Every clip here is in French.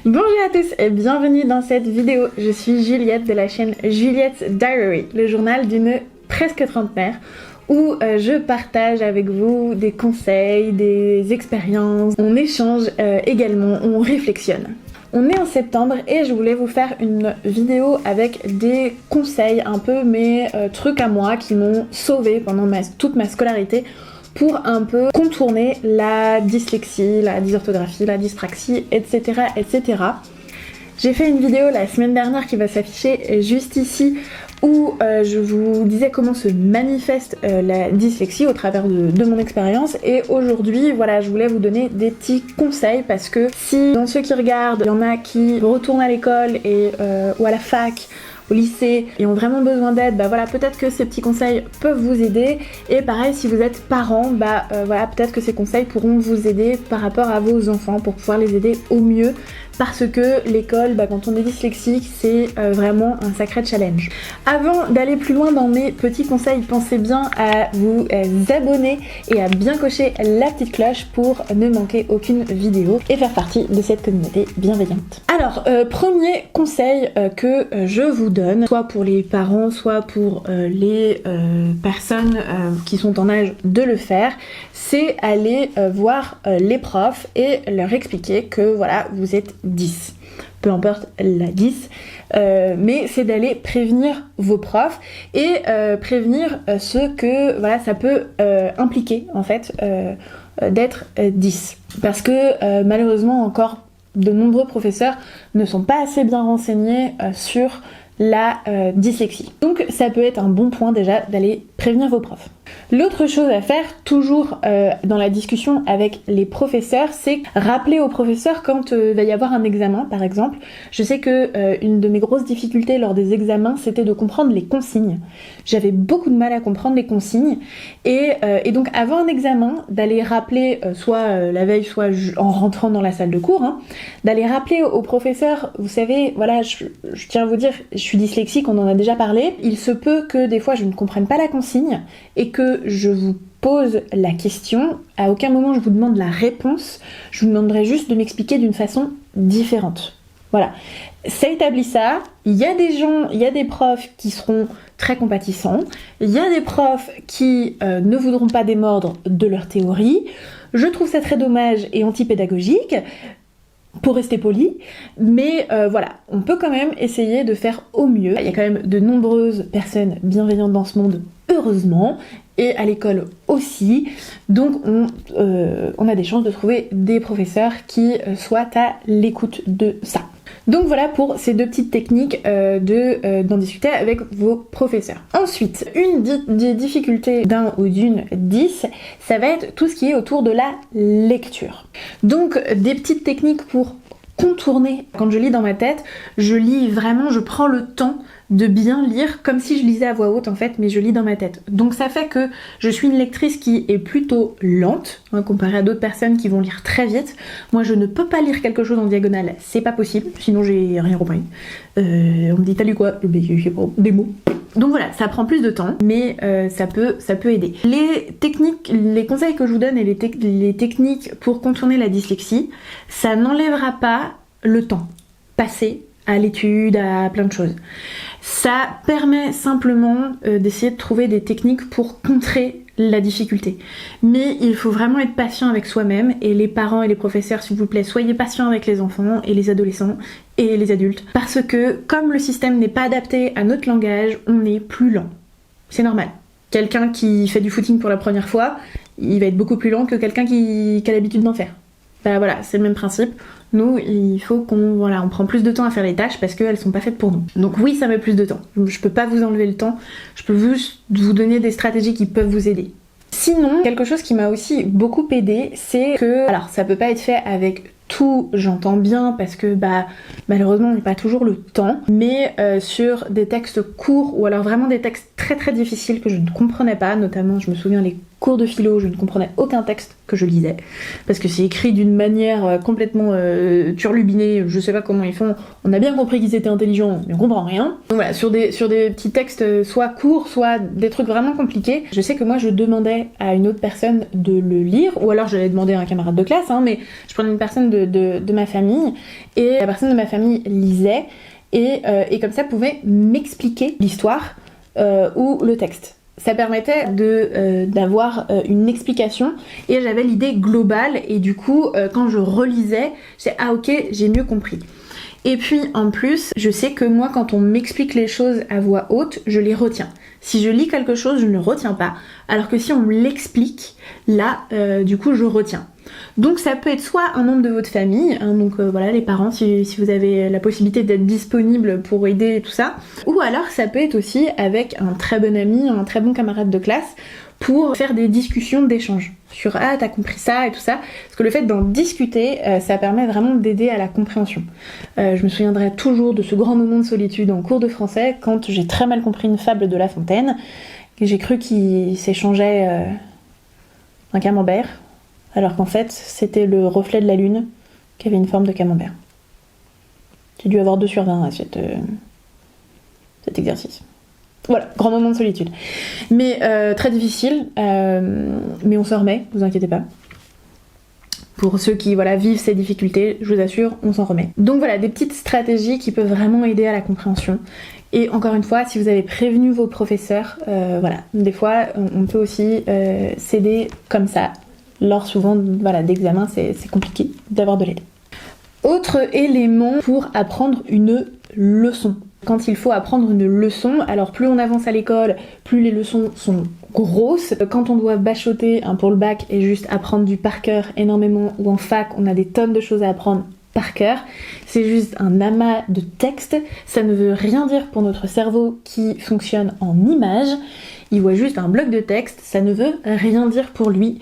Bonjour à tous et bienvenue dans cette vidéo. Je suis Juliette de la chaîne Juliette's Diary, le journal d'une presque trentenaire où je partage avec vous des conseils, des expériences, on échange également, on réflectionne. On est en septembre et je voulais vous faire une vidéo avec des conseils un peu mes trucs à moi qui m'ont sauvée pendant toute ma scolarité pour un peu contourner la dyslexie, la dysorthographie, la dyspraxie, etc. etc. J'ai fait une vidéo la semaine dernière qui va s'afficher juste ici où je vous disais comment se manifeste la dyslexie au travers de mon expérience, et aujourd'hui voilà, je voulais vous donner des petits conseils parce que si dans ceux qui regardent il y en a qui retournent à l'école et ou à la fac, au lycée et ont vraiment besoin d'aide, bah voilà, peut-être que ces petits conseils peuvent vous aider. Et pareil, si vous êtes parent, bah voilà, peut-être que ces conseils pourront vous aider par rapport à vos enfants pour pouvoir les aider au mieux, parce que l'école, bah, quand on est dyslexique, c'est vraiment un sacré challenge. Avant d'aller plus loin dans mes petits conseils, pensez bien à vous abonner et à bien cocher la petite cloche pour ne manquer aucune vidéo et faire partie de cette communauté bienveillante. Alors, premier conseil que je vous donne, soit pour les parents, soit pour les personnes qui sont en âge de le faire, c'est aller voir les profs et leur expliquer que voilà, vous êtes 10, peu importe la 10, mais c'est d'aller prévenir vos profs et prévenir ce que voilà, ça peut impliquer en fait d'être 10, parce que malheureusement encore de nombreux professeurs ne sont pas assez bien renseignés sur la dyslexie. Donc ça peut être un bon point déjà d'aller prévenir vos profs. L'autre chose à faire, toujours dans la discussion avec les professeurs, c'est rappeler aux professeurs quand va y avoir un examen par exemple. Je sais que une de mes grosses difficultés lors des examens, c'était de comprendre les consignes. J'avais beaucoup de mal à comprendre les consignes et donc avant un examen, d'aller rappeler, soit la veille, soit en rentrant dans la salle de cours, hein, d'aller rappeler aux professeurs, vous savez, voilà, je tiens à vous dire, je suis dyslexique, on en a déjà parlé, il se peut que des fois je ne comprenne pas la consigne et que je vous pose la question, à aucun moment je vous demande la réponse, je vous demanderai juste de m'expliquer d'une façon différente. Voilà, ça établit ça, il y a des gens, il y a des profs qui seront très compatissants, il y a des profs qui ne voudront pas démordre de leur théorie, je trouve ça très dommage et anti-pédagogique, pour rester poli, mais voilà, on peut quand même essayer de faire au mieux. Il y a quand même de nombreuses personnes bienveillantes dans ce monde, heureusement, et à l'école aussi, donc on a des chances de trouver des professeurs qui soient à l'écoute de ça. Donc voilà pour ces deux petites techniques d'en discuter avec vos professeurs. Ensuite, une des difficultés d'un ou d'une 10, ça va être tout ce qui est autour de la lecture. Donc des petites techniques pour contourner. Quand je lis dans ma tête, je lis vraiment, je prends le temps de bien lire comme si je lisais à voix haute en fait, mais je lis dans ma tête. Donc ça fait que je suis une lectrice qui est plutôt lente, hein, comparée à d'autres personnes qui vont lire très vite. Moi je ne peux pas lire quelque chose en diagonale, c'est pas possible, sinon j'ai rien compris. On me dit t'as lu quoi? Des mots. Donc voilà, ça prend plus de temps, mais ça peut aider. Les techniques, les conseils que je vous donne et les techniques pour contourner la dyslexie, ça n'enlèvera pas le temps passé à l'étude, à plein de choses. Ça permet simplement d'essayer de trouver des techniques pour contrer la difficulté. Mais il faut vraiment être patient avec soi-même, et les parents et les professeurs, s'il vous plaît, soyez patients avec les enfants et les adolescents et les adultes, parce que comme le système n'est pas adapté à notre langage, on est plus lent. C'est normal. Quelqu'un qui fait du footing pour la première fois, il va être beaucoup plus lent que quelqu'un qui a l'habitude d'en faire. Bah voilà, c'est le même principe. Nous, il faut on prend plus de temps à faire les tâches parce qu'elles sont pas faites pour nous. Donc oui, ça met plus de temps. Je peux pas vous enlever le temps, je peux juste vous donner des stratégies qui peuvent vous aider. Sinon, quelque chose qui m'a aussi beaucoup aidé, c'est que, alors ça peut pas être fait avec tout, j'entends bien, parce que malheureusement on n'a pas toujours le temps, mais sur des textes courts ou alors vraiment des textes très très difficiles que je ne comprenais pas, notamment je me souviens les cours de philo, je ne comprenais aucun texte que je lisais, parce que c'est écrit d'une manière complètement turlubinée, je sais pas comment ils font, on a bien compris qu'ils étaient intelligents, mais on comprend rien. Donc voilà, sur des petits textes soit courts, soit des trucs vraiment compliqués, je sais que moi je demandais à une autre personne de le lire, ou alors je l'allais demander à un camarade de classe, mais je prenais une personne de ma famille, et la personne de ma famille lisait, et comme ça pouvait m'expliquer l'histoire ou le texte. Ça permettait d'avoir une explication et j'avais l'idée globale et du coup quand je relisais, j'ai ah ok, j'ai mieux compris. Et puis en plus, je sais que moi quand on m'explique les choses à voix haute, je les retiens. Si je lis quelque chose, je ne le retiens pas, alors que si on me l'explique, là du coup je retiens. Donc ça peut être soit un membre de votre famille, donc voilà les parents si vous avez la possibilité d'être disponible pour aider et tout ça, ou alors ça peut être aussi avec un très bon ami, un très bon camarade de classe pour faire des discussions d'échange sur ah t'as compris ça et tout ça, parce que le fait d'en discuter ça permet vraiment d'aider à la compréhension. Je me souviendrai toujours de ce grand moment de solitude en cours de français quand j'ai très mal compris une fable de La Fontaine et j'ai cru qu'il s'échangeait un camembert, alors qu'en fait, c'était le reflet de la lune qui avait une forme de camembert. J'ai dû avoir 2 sur 20 à cet exercice. Voilà, grand moment de solitude. Mais très difficile, mais on s'en remet, vous inquiétez pas. Pour ceux qui vivent ces difficultés, je vous assure, on s'en remet. Donc voilà, des petites stratégies qui peuvent vraiment aider à la compréhension. Et encore une fois, si vous avez prévenu vos professeurs, des fois, on peut aussi s'aider comme ça. Lors souvent d'examen, c'est compliqué d'avoir de l'aide. Autre élément pour apprendre une leçon. Quand il faut apprendre une leçon, alors plus on avance à l'école, plus les leçons sont grosses. Quand on doit bachoter pour le bac et juste apprendre du par cœur énormément, ou en fac, on a des tonnes de choses à apprendre par cœur, c'est juste un amas de textes. Ça ne veut rien dire pour notre cerveau qui fonctionne en images. Il voit juste un bloc de texte, ça ne veut rien dire pour lui.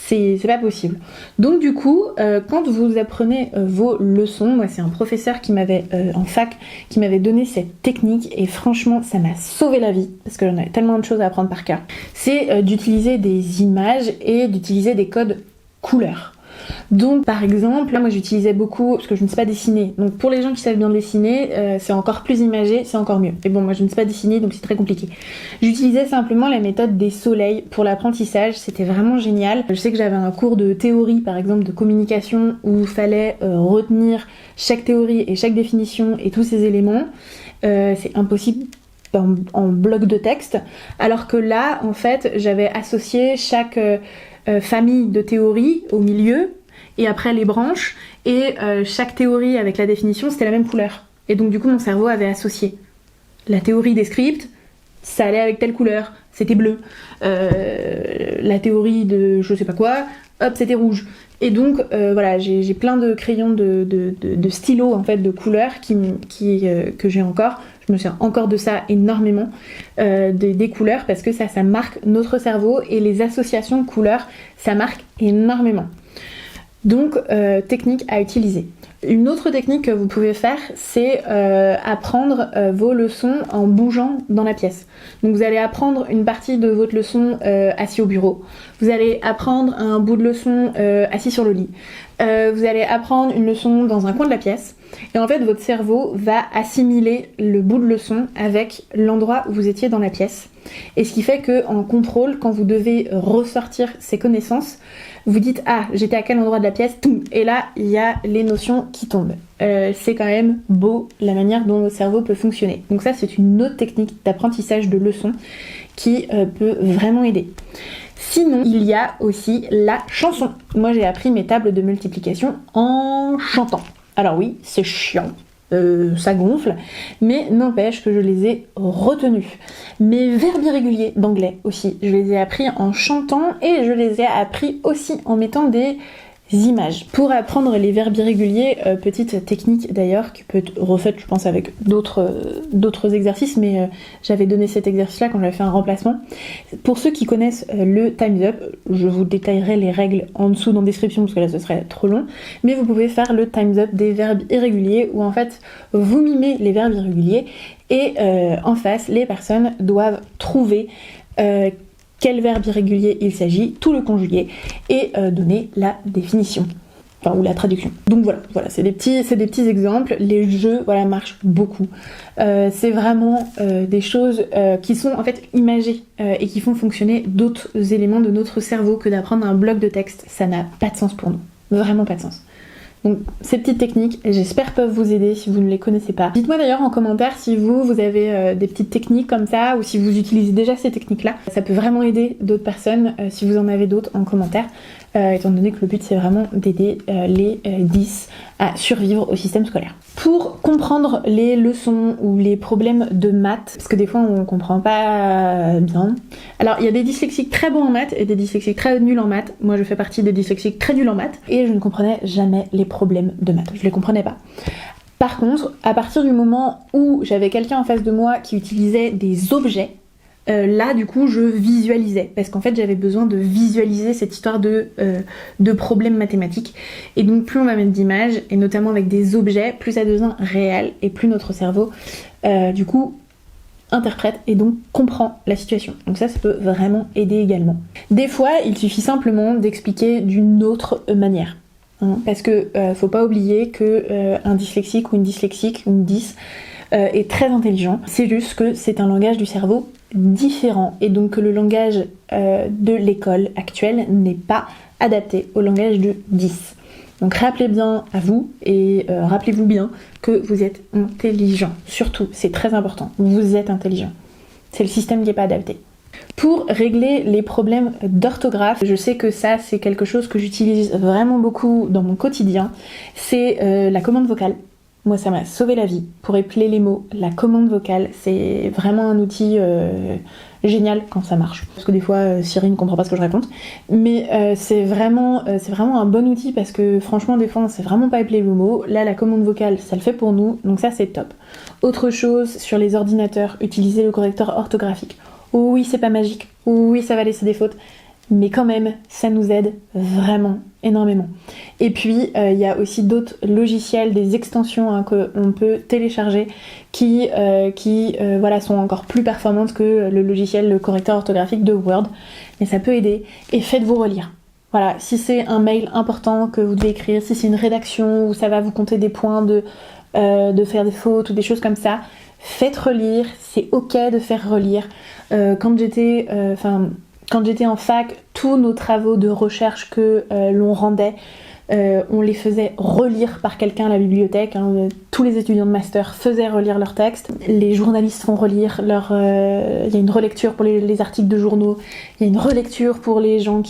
C'est pas possible. Donc du coup, quand vous apprenez vos leçons, moi c'est un professeur qui m'avait en fac, qui m'avait donné cette technique et franchement ça m'a sauvé la vie parce que j'en avais tellement de choses à apprendre par cœur. C'est d'utiliser des images et d'utiliser des codes couleurs. Donc par exemple, là moi j'utilisais beaucoup, parce que je ne sais pas dessiner, donc pour les gens qui savent bien dessiner, c'est encore plus imagé, c'est encore mieux. Mais bon, moi je ne sais pas dessiner, donc c'est très compliqué. J'utilisais simplement la méthode des soleils pour l'apprentissage, c'était vraiment génial. Je sais que j'avais un cours de théorie, par exemple de communication, où il fallait retenir chaque théorie et chaque définition et tous ces éléments. C'est impossible en bloc de texte, alors que là, en fait, j'avais associé chaque famille de théories au milieu, et après les branches, et chaque théorie avec la définition, c'était la même couleur. Et donc du coup, mon cerveau avait associé. La théorie des scripts, ça allait avec telle couleur, c'était bleu. La théorie de je sais pas quoi, hop, c'était rouge. Et donc j'ai plein de crayons de stylos en fait de couleurs que j'ai encore. Je me sers encore de ça énormément, des couleurs, parce que ça marque notre cerveau, et les associations couleurs, ça marque énormément. Donc technique à utiliser. Une autre technique que vous pouvez faire, c'est apprendre vos leçons en bougeant dans la pièce. Donc vous allez apprendre une partie de votre leçon assis au bureau. Vous allez apprendre un bout de leçon assis sur le lit. Vous allez apprendre une leçon dans un coin de la pièce. Et en fait, votre cerveau va assimiler le bout de leçon avec l'endroit où vous étiez dans la pièce. Et ce qui fait qu'en contrôle, quand vous devez ressortir ces connaissances, vous dites « Ah, j'étais à quel endroit de la pièce ?» Et là, il y a les notions qui tombent. C'est quand même beau la manière dont votre cerveau peut fonctionner. Donc ça, c'est une autre technique d'apprentissage de leçons qui peut vraiment aider. Sinon, il y a aussi la chanson. Moi, j'ai appris mes tables de multiplication en chantant. Alors oui, c'est chiant, ça gonfle, mais n'empêche que je les ai retenus. Mes verbes irréguliers d'anglais aussi, je les ai appris en chantant, et je les ai appris aussi en mettant des images. Pour apprendre les verbes irréguliers, petite technique d'ailleurs qui peut être refaite je pense avec d'autres exercices, mais j'avais donné cet exercice là quand j'avais fait un remplacement. Pour ceux qui connaissent le Time's Up, je vous détaillerai les règles en dessous dans la description parce que là ce serait trop long, mais vous pouvez faire le Time's Up des verbes irréguliers où en fait vous mimez les verbes irréguliers et en face les personnes doivent trouver quel verbe irrégulier il s'agit, tout le conjuguer et donner la définition. Enfin, ou la traduction. Donc voilà, c'est des petits exemples. Les jeux, voilà, marchent beaucoup. C'est vraiment des choses qui sont en fait imagées et qui font fonctionner d'autres éléments de notre cerveau que d'apprendre un bloc de texte. Ça n'a pas de sens pour nous. Vraiment pas de sens. Donc ces petites techniques, j'espère peuvent vous aider si vous ne les connaissez pas. Dites-moi d'ailleurs en commentaire si vous avez des petites techniques comme ça ou si vous utilisez déjà ces techniques-là. Ça peut vraiment aider d'autres personnes si vous en avez d'autres en commentaire. Étant donné que le but c'est vraiment d'aider les 10 à survivre au système scolaire. Pour comprendre les leçons ou les problèmes de maths, parce que des fois on comprend pas bien. Alors il y a des dyslexiques très bons en maths et des dyslexiques très nuls en maths. Moi je fais partie des dyslexiques très nuls en maths et je ne comprenais jamais les problèmes de maths. Je les comprenais pas. Par contre, à partir du moment où j'avais quelqu'un en face de moi qui utilisait des objets, là du coup je visualisais parce qu'en fait j'avais besoin de visualiser cette histoire de problèmes mathématiques et donc plus on va mettre d'images et notamment avec des objets, plus ça devient réel et plus notre cerveau du coup interprète et donc comprend la situation. Donc ça peut vraiment aider également. Des fois il suffit simplement d'expliquer d'une autre manière. Parce que faut pas oublier que un dyslexique ou une dyslexique ou une dys est très intelligent. C'est juste que c'est un langage du cerveau différent et donc que le langage de l'école actuelle n'est pas adapté au langage de 10. Donc rappelez bien à vous et rappelez-vous bien que vous êtes intelligent. Surtout, c'est très important, vous êtes intelligent. C'est le système qui n'est pas adapté. Pour régler les problèmes d'orthographe, je sais que ça c'est quelque chose que j'utilise vraiment beaucoup dans mon quotidien, c'est la commande vocale. Moi ça m'a sauvé la vie. Pour épeler les mots, la commande vocale c'est vraiment un outil génial quand ça marche. Parce que des fois Siri ne comprend pas ce que je raconte, mais c'est vraiment un bon outil parce que franchement des fois on sait vraiment pas épeler les mots. Là la commande vocale ça le fait pour nous, donc ça c'est top. Autre chose sur les ordinateurs, utiliser le correcteur orthographique. Oui, c'est pas magique. Oui, ça va laisser des fautes. Mais quand même, ça nous aide vraiment énormément. Et puis, il y a aussi d'autres logiciels, des extensions qu'on peut télécharger qui sont encore plus performantes que le logiciel, le correcteur orthographique de Word. Mais ça peut aider. Et faites-vous relire. Voilà, si c'est un mail important que vous devez écrire, si c'est une rédaction où ça va vous compter des points de faire des fautes ou des choses comme ça, faites relire, c'est ok de faire relire. Quand j'étais en fac, tous nos travaux de recherche que l'on rendait, on les faisait relire par quelqu'un à la bibliothèque. Tous les étudiants de master faisaient relire leurs textes. Les journalistes font relire il y a une relecture pour les articles de journaux. Il y a une relecture pour les gens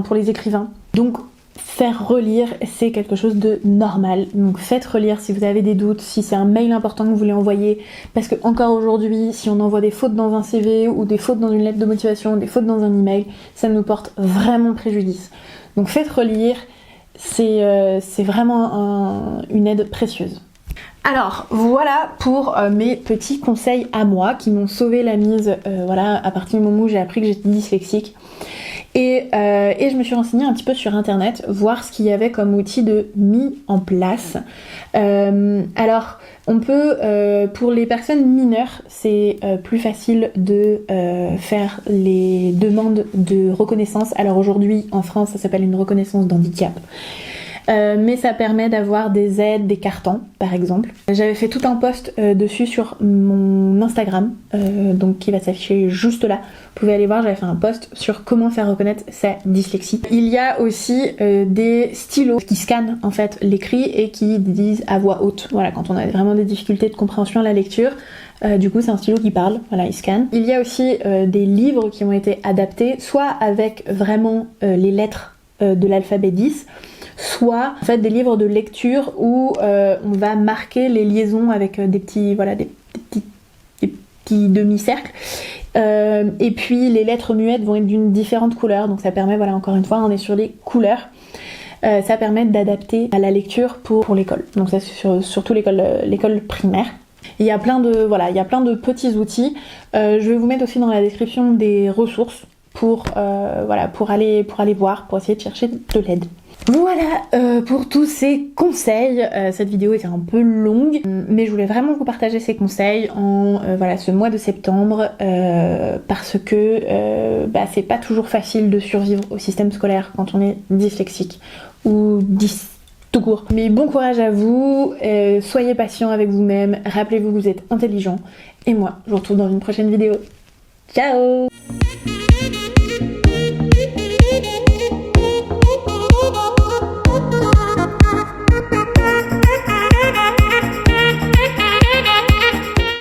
pour les écrivains. Donc faire relire, c'est quelque chose de normal. Donc faites relire si vous avez des doutes, si c'est un mail important que vous voulez envoyer. Parce que encore aujourd'hui, si on envoie des fautes dans un CV ou des fautes dans une lettre de motivation, des fautes dans un email, ça nous porte vraiment préjudice. Donc faites relire, c'est vraiment une aide précieuse. Alors voilà pour mes petits conseils à moi qui m'ont sauvé la mise à partir du moment où j'ai appris que j'étais dyslexique. Et je me suis renseignée un petit peu sur internet, voir ce qu'il y avait comme outil de mis en place. Alors, on peut, pour les personnes mineures, c'est plus facile de faire les demandes de reconnaissance. Alors aujourd'hui, en France, ça s'appelle une reconnaissance d'handicap. Mais ça permet d'avoir des aides, des cartons par exemple. J'avais fait tout un post dessus sur mon Instagram, donc qui va s'afficher juste là. Vous pouvez aller voir, j'avais fait un post sur comment faire reconnaître sa dyslexie. Il y a aussi des stylos qui scannent en fait l'écrit et qui disent à voix haute. Voilà, quand on a vraiment des difficultés de compréhension à la lecture. Du coup c'est un stylo qui parle, voilà, il scanne. Il y a aussi des livres qui ont été adaptés, soit avec vraiment les lettres de l'alphabet 10, soit en fait des livres de lecture où on va marquer les liaisons avec des petits demi-cercles. Et puis les lettres muettes vont être d'une différente couleur, donc ça permet, voilà, encore une fois, on est sur les couleurs. Ça permet d'adapter à la lecture pour l'école. Donc ça c'est surtout l'école primaire. Il y a plein de petits outils. Je vais vous mettre aussi dans la description des ressources pour aller voir, pour essayer de chercher de l'aide. Voilà pour tous ces conseils. Cette vidéo était un peu longue, mais je voulais vraiment vous partager ces conseils en voilà, ce mois de septembre parce que c'est pas toujours facile de survivre au système scolaire quand on est dyslexique ou tout court. Mais bon courage à vous, soyez patient avec vous-même, rappelez-vous que vous êtes intelligent et moi je vous retrouve dans une prochaine vidéo. Ciao!